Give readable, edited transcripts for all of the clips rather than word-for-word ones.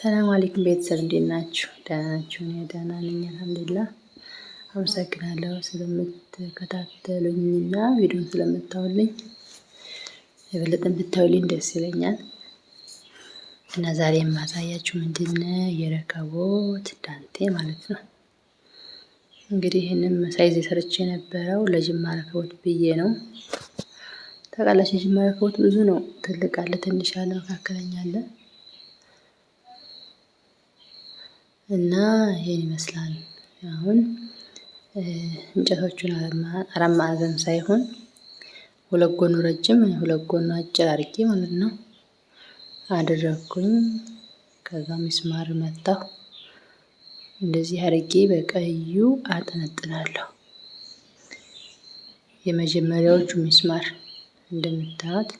ሰላም አለይኩም ቤተሰብ እንዴት ናችሁ? ደህና ናችሁ? እኔ ደህና ነኝ አልሐምዱሊላህ። አመሰግናለሁ ስለምትከታተሉኝና ቪዲዮን ስለምታዩልኝ የበለጠ ብታዩልኝ ደስ ይለኛል። እና ዛሬ የማሳያችሁ ምንድነው የረከቦት ዳንቴ ማለት ነው። እንግዲህ ይህንን ሳይዝ ሰርቼ የነበረው ለጅማ ረከቦት ብዬ ነው። ታውቃላችሁ የጅማ ረከቦት ብዙ ነው። ትልቅ አለ፣ ትንሽ አለ፣ መካከለኛ አለ እና ይሄን ይመስላል። አሁን እንጨቶቹን አራት ማዕዘን ሳይሆን ሁለት ጎኑ ረጅም ሁለት ጎኑ አጭር አድርጌ ማለት ነው አደረኩኝ። ከዛ ሚስማር መታሁ። እንደዚህ አድርጌ በቀዩ አጠነጥናለሁ። የመጀመሪያዎቹ ሚስማር እንደምታዩት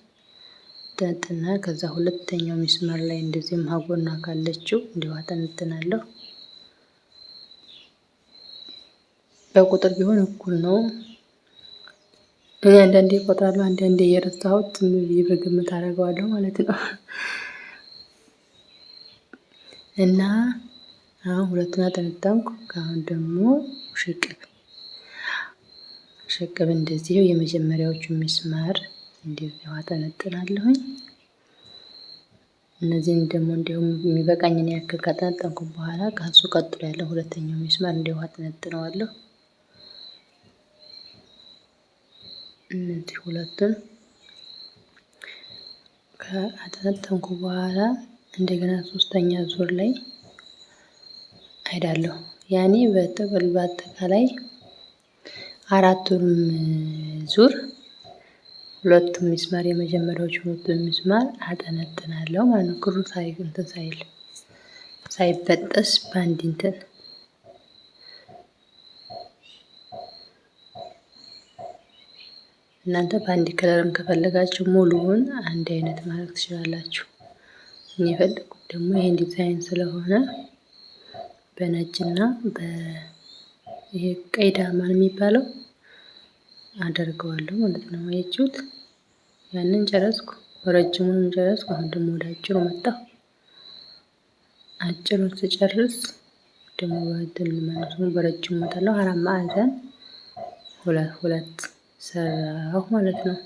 አጠነጥና ከዛ ሁለተኛው ሚስማር ላይ እንደዚህም ሀጎና ካለችው እንዲሁ አጠነጥናለሁ። በቁጥር ቢሆን እኩል ነው። እኔ አንዳንዴ እቆጥራለሁ፣ አንዳንዴ እየረሳሁት በግምት አደርገዋለሁ ማለት ነው። እና አሁን ሁለቱን አጠነጠንኩ። አሁን ደግሞ ሽቅብ እንደዚሁ የመጀመሪያዎቹ ሚስማር እንደዚሁ አጠነጥናለሁኝ። እነዚህን ደግሞ እንዲሁም የሚበቃኝን ያክል ካጠነጠንኩ በኋላ ከሱ ቀጥሎ ያለው ሁለተኛው ሚስማር እንዲሁ አጠነጥነዋለሁ። እነዚህ ሁለቱን ከአጠነጠንኩ በኋላ እንደገና ሶስተኛ ዙር ላይ አይዳለሁ። ያኔ በአጠቃላይ አራቱንም ዙር ሁለቱም ሚስማር የመጀመሪያዎቹ ሁለቱም ሚስማር አጠነጥናለሁ ማለት ነው። ክሩ ሳይበጠስ በአንድ እንትን እናንተ በአንድ ከለርም ከፈለጋችሁ ሙሉውን አንድ አይነት ማድረግ ትችላላችሁ። እኔ የፈለኩት ደግሞ ይሄን ዲዛይን ስለሆነ በነጭና ይሄ ቀይ ዳማ የሚባለው አደርገዋለሁ ማለት ነው። አያችሁት? ያንን ጨረስኩ፣ ረጅሙን ጨረስኩ። አሁን ደግሞ ወደ አጭሩ መጣሁ። አጭሩን ስጨርስ ደግሞ በረጅሙ መጣለሁ። አራት ማዕዘን ሁለት ሰራሁ ማለት ነው።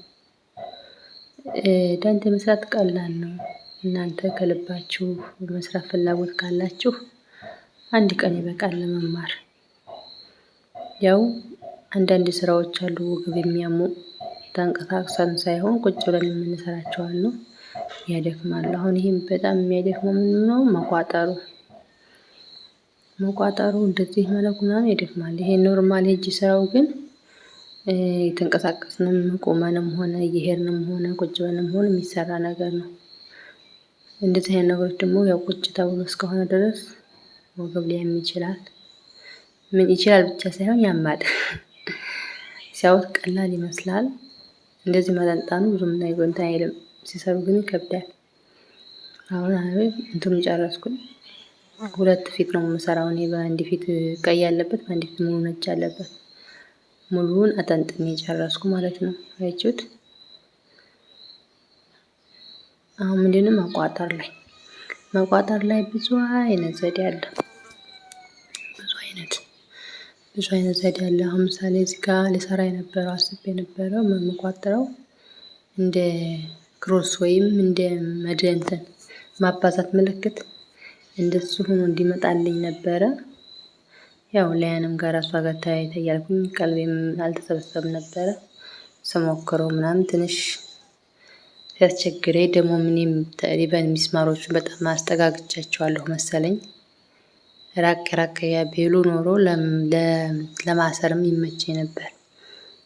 ዳንቴ መስራት ቀላል ነው። እናንተ ከልባችሁ መስራት ፍላጎት ካላችሁ አንድ ቀን ይበቃል ለመማር። ያው አንዳንድ ስራዎች አሉ ወገብ የሚያሙ ተንቀሳቅሰን ሳይሆን ቁጭ ብለን የምንሰራቸው አሉ፣ ያደክማሉ። አሁን ይሄም በጣም የሚያደክመው ምንድን ነው? መቋጠሩ እንደዚህ መለኩ ምናምን ይደክማል። ይሄ ኖርማል የእጅ ስራው ግን የተንቀሳቀስንም ቆመንም ሆነ እየሄድንም ሆነ ቁጭ ብለንም ሆነ የሚሰራ ነገር ነው። እንደዚህ አይነት ነገሮች ደግሞ ያው ቁጭ ተብሎ እስከሆነ ድረስ ወገብ ሊያም ይችላል። ምን ይችላል ብቻ ሳይሆን ያማል። ሲያዩት ቀላል ይመስላል። እንደዚህ መጠንጣኑ ብዙም እንትን አይልም፣ ሲሰሩ ግን ይከብዳል። አሁን እንትኑን ጨረስኩኝ። ሁለት ፊት ነው የምሰራው እኔ። በአንድ ፊት ቀይ ያለበት፣ በአንድ ፊት ሙሉ ነጭ ያለበት። ሙሉውን አጠንጥኔ ጨረስኩ ማለት ነው። አያችሁት? አሁን ምንድነው መቋጠር ላይ ብዙ አይነት ዘዴ አለ። ብዙ አይነት ዘዴ አለ። አሁን ምሳሌ እዚህ ጋር ልሰራ የነበረው አስቤ የነበረው የምቋጥረው እንደ ክሮስ ወይም እንደ መድንትን ማባዛት ምልክት እንደሱ ሆኖ እንዲመጣልኝ ነበረ። ያው ላያንም ጋር እሷ ጋር ተያይተ እያልኩኝ ቀልቤም አልተሰበሰበም ነበረ። ስሞክረው ምናምን ትንሽ ሲያስቸግረኝ ደግሞ ምንም ተሪበን ሚስማሮቹን በጣም አስጠጋግቻቸዋለሁ መሰለኝ። ራቅ ያ ቤሉ ኖሮ ለማሰርም ይመቸኝ ነበር።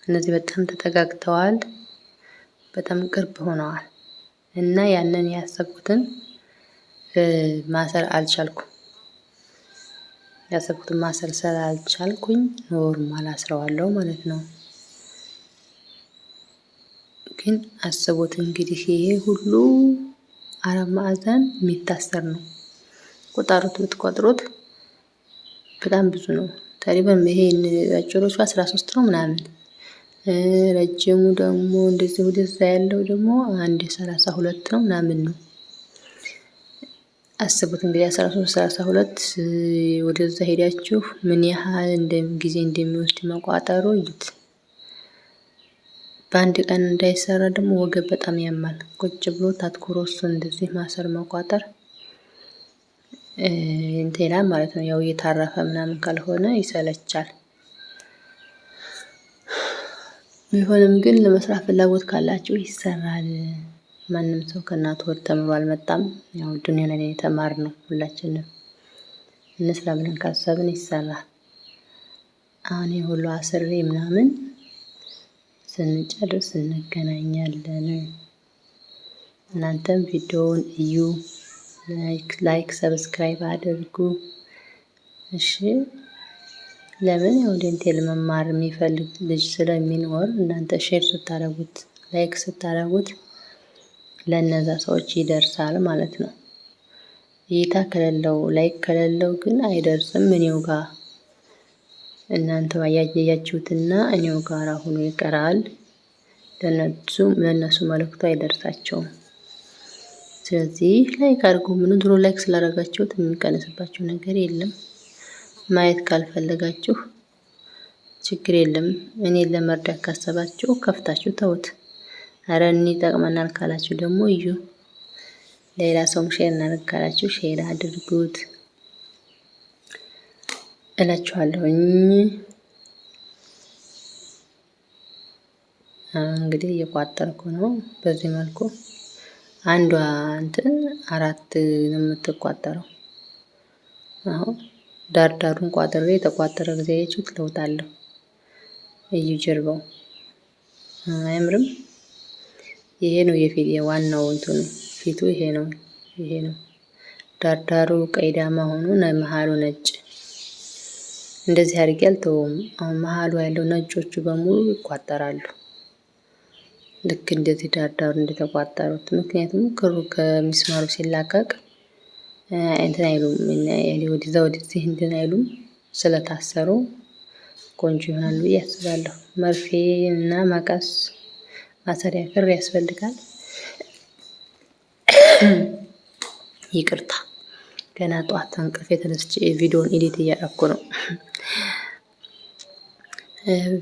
እነዚህ በጣም ተጠጋግተዋል፣ በጣም ቅርብ ሆነዋል እና ያንን ያሰብኩትን ማሰር አልቻልኩም። ያሰብኩትን ማሰር ስላልቻልኩኝ ኖርማል አስረዋለሁ ማለት ነው። ግን አስቡት እንግዲህ ይሄ ሁሉ አራት ማዕዘን የሚታሰር ነው። ቁጠሩት፣ ብትቆጥሩት በጣም ብዙ ነው። ተሪበን ይሄ አጭሮቹ 13 ነው ምናምን፣ ረጅሙ ደግሞ እንደዚህ ወደዛ ያለው ደግሞ 32 ነው ምናምን ነው። አስቡት እንግዲህ 13 32 ወደዛ ሄዳችሁ ምን ያህል ጊዜ እንደሚወስድ መቋጠሩ እዩት። በአንድ ቀን እንዳይሰራ ደግሞ ወገብ በጣም ያማል። ቁጭ ብሎ ታትኩሮ እሱን እንደዚህ ማሰር መቋጠር እንትና ማለት ነው። ያው እየታረፈ ምናምን ካልሆነ ይሰለቻል። ቢሆንም ግን ለመስራት ፍላጎት ካላችሁ ይሰራል። ማንም ሰው ከእናቱ ወድ ተምሮ አልመጣም። ያው ዱንያ ላይ የተማርነው ሁላችንም እንስራ ብለን ካሰብን ይሰራል። አሁን ሁሉ አስሬ ምናምን ስንጨርስ እንገናኛለን። እናንተም ቪዲዮውን እዩ፣ ላይክ ሰብስክራይብ አድርጉ። እሺ ለምን ያው ዴንቴል መማር የሚፈልግ ልጅ ስለሚኖር እናንተ ሼር ስታደርጉት ላይክ ስታደርጉት ለነዛ ሰዎች ይደርሳል ማለት ነው። እይታ ከሌለው ላይክ ከሌለው ግን አይደርስም። እኔው ጋር እናንተ ያያችሁትና እኔው ጋር ሆኖ ይቀራል። ለነሱ መልእክቱ አይደርሳቸውም። ስለዚህ ላይክ አድርጉ። ምን ድሮ ላይክ ስላደረጋችሁት የሚቀንስባችሁ ነገር የለም። ማየት ካልፈለጋችሁ ችግር የለም። እኔን ለመርዳት ካሰባችሁ ከፍታችሁ ተውት። አረ እኔ ይጠቅመናል ካላችሁ ደግሞ እዩ። ሌላ ሰውም ሼር እናድርግ ካላችሁ ሼር አድርጉት እላችኋለሁኝ። እንግዲህ እየቋጠርኩ ነው። በዚህ መልኩ አንዷ እንትን 4 ነው የምትቋጠረው። አሁን ዳርዳሩን ቋጥሬ የተቋጠረ ጊዜ ያችሁት ለውጥ አለው። እዩ ጀርባው አያምርም? ይሄ ነው የዋናው እንትኑ ፊቱ ይሄ ነው። ዳርዳሩ ቀይዳማ ሆኖ መሃሉ ነጭ። እንደዚህ አድርጌ አልተውም። አሁን መሃሉ ያለው ነጮቹ በሙሉ ይቋጠራሉ። ልክ እንደዚህ ዳርዳሩ እንደተቋጠሩት። ምክንያቱም ክሩ ከሚስማሩ ሲላቀቅ እንትን አይሉም፣ ወደዚህ እንትን አይሉም። ስለታሰሩ ቆንጆ ይሆናል ብዬ አስባለሁ። መርፌ እና መቀስ ማሰሪያ ክር ያስፈልጋል። ይቅርታ ገና ጠዋት እንቅልፌ ተነስቼ ቪዲዮውን ኤዲት እያደረኩ ነው።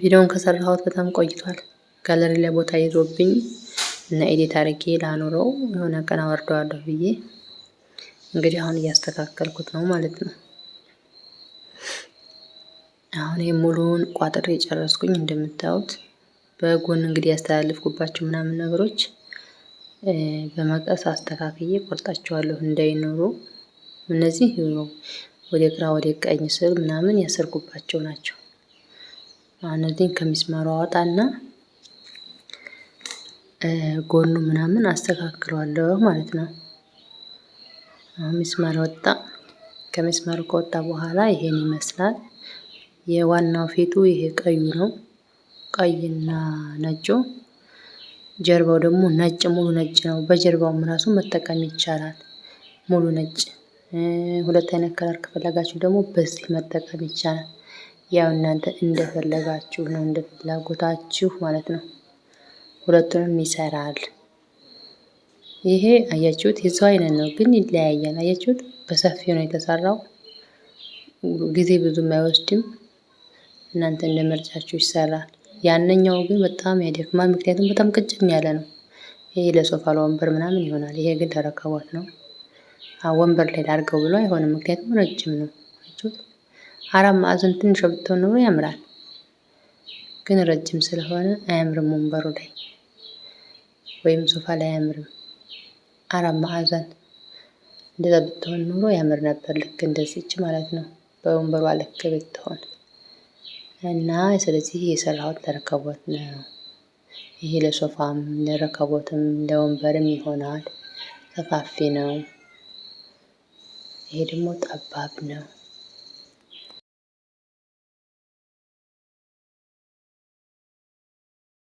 ቪዲዮውን ከሰራሁት በጣም ቆይቷል። ጋለሪ ላይ ቦታ ይዞብኝ እና ኤዲት አድርጌ ላኖረው የሆነ ቀን አወርደዋለሁ ብዬ እንግዲህ አሁን እያስተካከልኩት ነው ማለት ነው። አሁን ሙሉውን ቋጥሬ ጨረስኩኝ። እንደምታዩት በጎን እንግዲህ ያስተላልፍኩባቸው ምናምን ነገሮች በመቀስ አስተካክዬ ቆርጣቸዋለሁ እንዳይኖሩ። እነዚህ ወደ ግራ ወደ ቀኝ ስር ምናምን ያሰርኩባቸው ናቸው። እነዚህን ከሚስማሩ አወጣና ጎኑ ምናምን አስተካክለዋለሁ ማለት ነው። አሁን ሚስማር ወጣ። ከሚስማሩ ከወጣ በኋላ ይሄን ይመስላል። የዋናው ፊቱ ይሄ ቀዩ ነው፣ ቀይና ነጩ። ጀርባው ደግሞ ነጭ ሙሉ ነጭ ነው። በጀርባውም ራሱ መጠቀም ይቻላል። ሙሉ ነጭ። ሁለት አይነት ከለር ከፈለጋችሁ ደግሞ በዚህ መጠቀም ይቻላል። ያው እናንተ እንደፈለጋችሁ ነው፣ እንደ ፍላጎታችሁ ማለት ነው። ሁለቱንም ይሰራል። ይሄ አያችሁት የሰው አይነት ነው ግን ይለያያል። አያችሁት በሰፊው ነው የተሰራው። ጊዜ ብዙም አይወስድም። እናንተ እንደመርጫችሁ ይሰራል። ያንኛው ግን በጣም ያደክማል። ምክንያቱም በጣም ቅጭን ያለ ነው። ይሄ ለሶፋ ለወንበር ምናምን ይሆናል። ይሄ ግን ለረከቦት ነው። ወንበር ላይ ላድርገው ብሎ አይሆንም። ምክንያቱም ረጅም ነው። አያችሁት 4 ማዕዘን ትንሽ ብትሆን ኖሮ ያምራል። ግን ረጅም ስለሆነ አያምርም። ወንበሩ ላይ ወይም ሶፋ ላይ አያምርም። 4 ማዕዘን እንደዛ ብትሆን ኖሮ ያምር ነበር። ልክ እንደዚች ማለት ነው። በወንበሯ ልክ ብትሆን እና ስለዚህ የሰራሁት ለረከቦት ነው። ይሄ ለሶፋም ለረከቦትም ለወንበርም ይሆናል። ሰፋፊ ነው። ይሄ ደግሞ ጠባብ ነው።